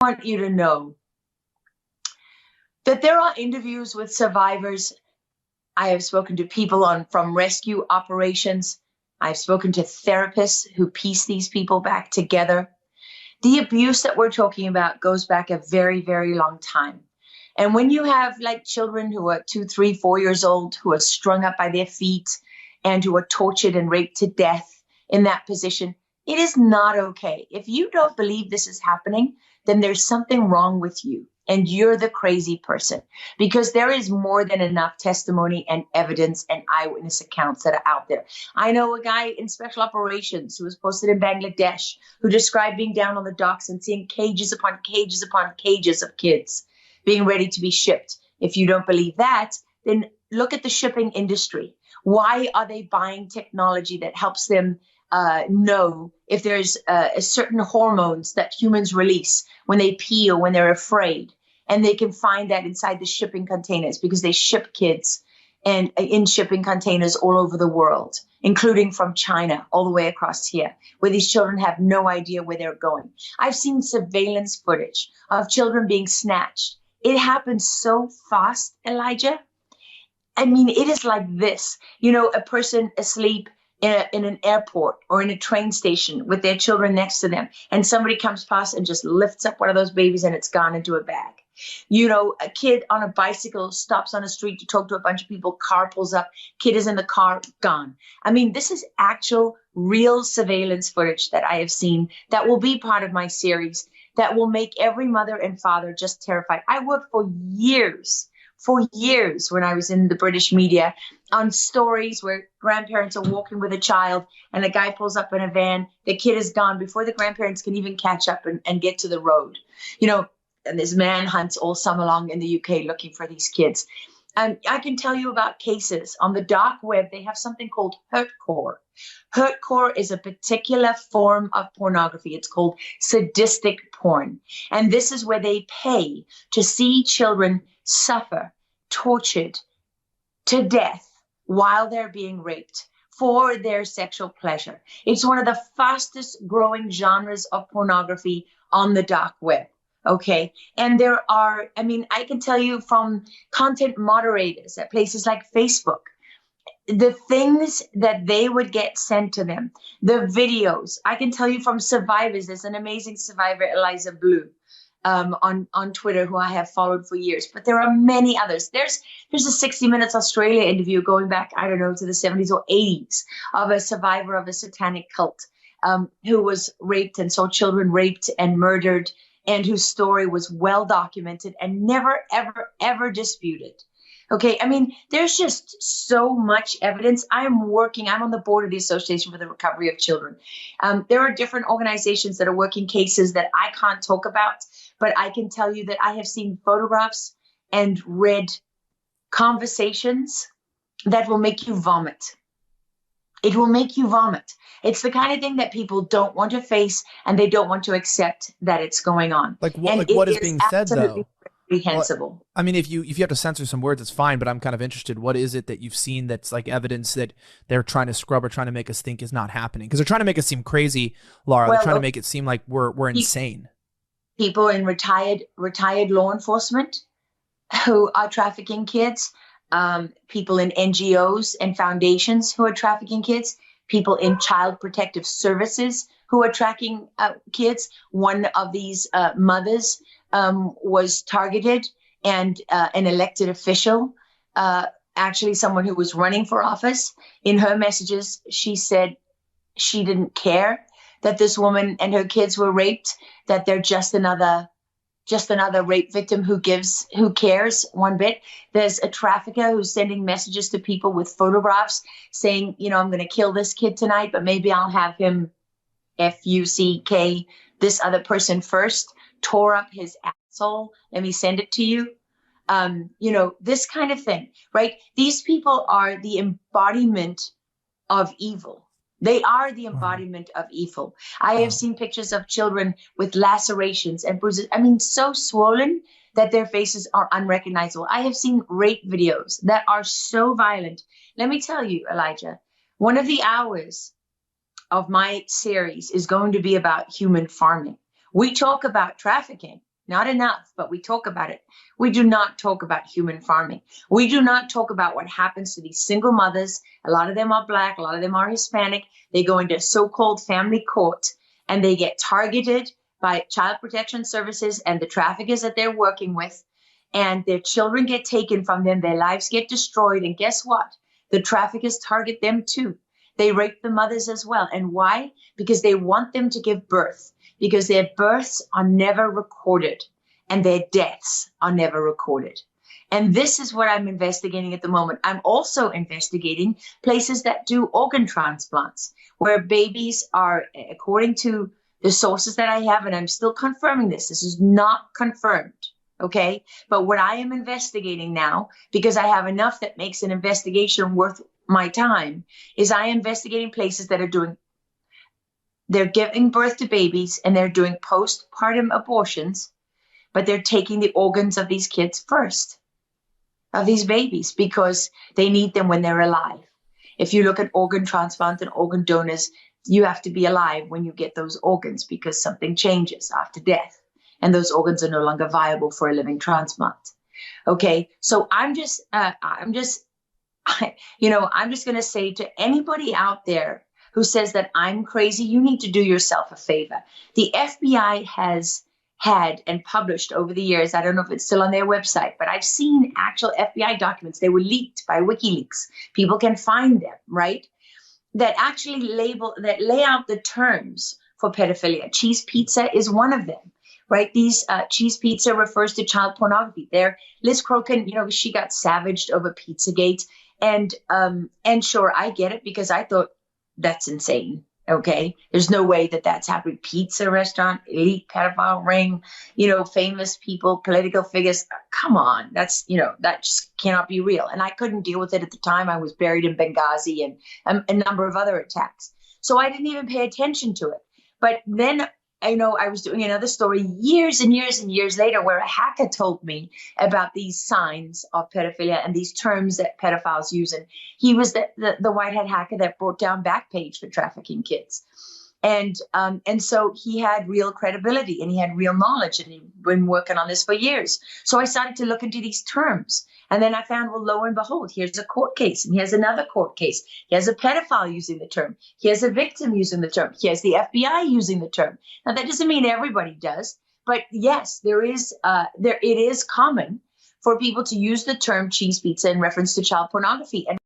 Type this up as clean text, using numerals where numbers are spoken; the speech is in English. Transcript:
want you to know that there are interviews with survivors. I have spoken to people from rescue operations. I've spoken to therapists who piece these people back together. The abuse that we're talking about goes back a very, very long time. And when you have like children who are 2, 3, 4 years old, who are strung up by their feet and who are tortured and raped to death in that position, it is not okay. If you don't believe this is happening, then there's something wrong with you. And you're the crazy person, because there is more than enough testimony and evidence and eyewitness accounts that are out there. I know a guy in special operations who was posted in Bangladesh who described being down on the docks and seeing cages upon cages upon cages of kids being ready to be shipped. If you don't believe that, then look at the shipping industry. Why are they buying technology that helps them know if there's certain hormones that humans release when they pee or when they're afraid? And they can find that inside the shipping containers, because they ship kids and in shipping containers all over the world, including from China all the way across here, where these children have no idea where they're going. I've seen surveillance footage of children being snatched. It happens so fast, Elijah. I mean, it is like this, a person asleep in an airport or in a train station with their children next to them, and somebody comes past and just lifts up one of those babies and it's gone into a bag. A kid on a bicycle stops on a street to talk to a bunch of people, car pulls up, kid is in the car, gone. I mean, this is actual real surveillance footage that I have seen that will be part of my series that will make every mother and father just terrified. I worked for years when I was in the British media on stories where grandparents are walking with a child and a guy pulls up in a van, the kid is gone before the grandparents can even catch up and get to the road. And there's manhunts all summer long in the UK looking for these kids. And I can tell you about cases on the dark web. They have something called hurtcore. Hurtcore is a particular form of pornography. It's called sadistic porn. And this is where they pay to see children suffer, tortured to death while they're being raped for their sexual pleasure. It's one of the fastest growing genres of pornography on the dark web. Okay. And there are, I can tell you from content moderators at places like Facebook, the things that they would get sent to them, the videos. I can tell you from survivors. There's an amazing survivor, Eliza Blue, on Twitter, who I have followed for years. But there are many others. There's a 60 Minutes Australia interview going back, I don't know, to the 70s or 80s of a survivor of a satanic cult who was raped and saw children raped and murdered, and whose story was well documented and never, ever, ever disputed. Okay, there's just so much evidence. I'm on the board of the Association for the Recovery of Children. There are different organizations that are working cases that I can't talk about, but I can tell you that I have seen photographs and read conversations that will make you vomit. It will make you vomit. It's the kind of thing that people don't want to face, and they don't want to accept that it's going on. What is being said, though? Reprehensible. Well, if you have to censor some words, it's fine, but I'm kind of interested. What is it that you've seen that's like evidence that they're trying to scrub or trying to make us think is not happening? Because they're trying to make us seem crazy, Laura. They're trying to make it seem like we're insane. People in retired law enforcement who are trafficking kids, people in NGOs and foundations who are trafficking kids, people in child protective services who are tracking kids. One of these mothers was targeted, and an elected official, actually someone who was running for office, in her messages, she said she didn't care that this woman and her kids were raped, that they're just another rape victim who cares one bit. There's a trafficker who's sending messages to people with photographs saying, I'm going to kill this kid tonight, but maybe I'll have him FUCK this other person first, tore up his asshole. Let me send it to you. This kind of thing, right? These people are the embodiment of evil. They are the embodiment of evil. I have seen pictures of children with lacerations and bruises. So swollen that their faces are unrecognizable. I have seen rape videos that are so violent. Let me tell you, Elijah, one of the hours of my series is going to be about human farming. We talk about trafficking, not enough, but we talk about it. We do not talk about human farming. We do not talk about what happens to these single mothers. A lot of them are Black, a lot of them are Hispanic. They go into so-called family court and they get targeted by child protection services and the traffickers that they're working with. And their children get taken from them. Their lives get destroyed. And guess what? The traffickers target them too. They rape the mothers as well. And why? Because they want them to give birth, because their births are never recorded and their deaths are never recorded. And this is what I'm investigating at the moment. I'm also investigating places that do organ transplants, where babies are, according to the sources that I have, and I'm still confirming this. This is not confirmed. Okay. But what I am investigating now, because I have enough that makes an investigation worth my time, is I am investigating places that are they're giving birth to babies and they're doing postpartum abortions, but they're taking the organs of these kids first, of these babies, because they need them when they're alive. If you look at organ transplants and organ donors, you have to be alive when you get those organs because something changes after death. And those organs are no longer viable for a living transplant. Okay, so I'm just going to say to anybody out there who says that I'm crazy, you need to do yourself a favor. The FBI has had and published over the years, I don't know if it's still on their website, but I've seen actual FBI documents. They were leaked by WikiLeaks. People can find them, right? That actually lay out the terms for pedophilia. Cheese pizza is one of them. Right, these cheese pizza refers to child pornography. There, Liz Crokin, she got savaged over Pizzagate, and sure, I get it because I thought that's insane. Okay, there's no way that that's happening. Pizza restaurant, elite pedophile ring, famous people, political figures. Come on, that just cannot be real. And I couldn't deal with it at the time. I was buried in Benghazi and a number of other attacks, so I didn't even pay attention to it. But then, I was doing another story years and years and years later where a hacker told me about these signs of pedophilia and these terms that pedophiles use. And he was the white hat hacker that brought down Backpage for trafficking kids. And so he had real credibility and he had real knowledge, and he'd been working on this for years. So I started to look into these terms. And then I found, well, lo and behold, here's a court case, and here's another court case. He has a pedophile using the term. He has a victim using the term. He has the FBI using the term. Now, that doesn't mean everybody does, but yes, it is common for people to use the term cheese pizza in reference to child pornography. And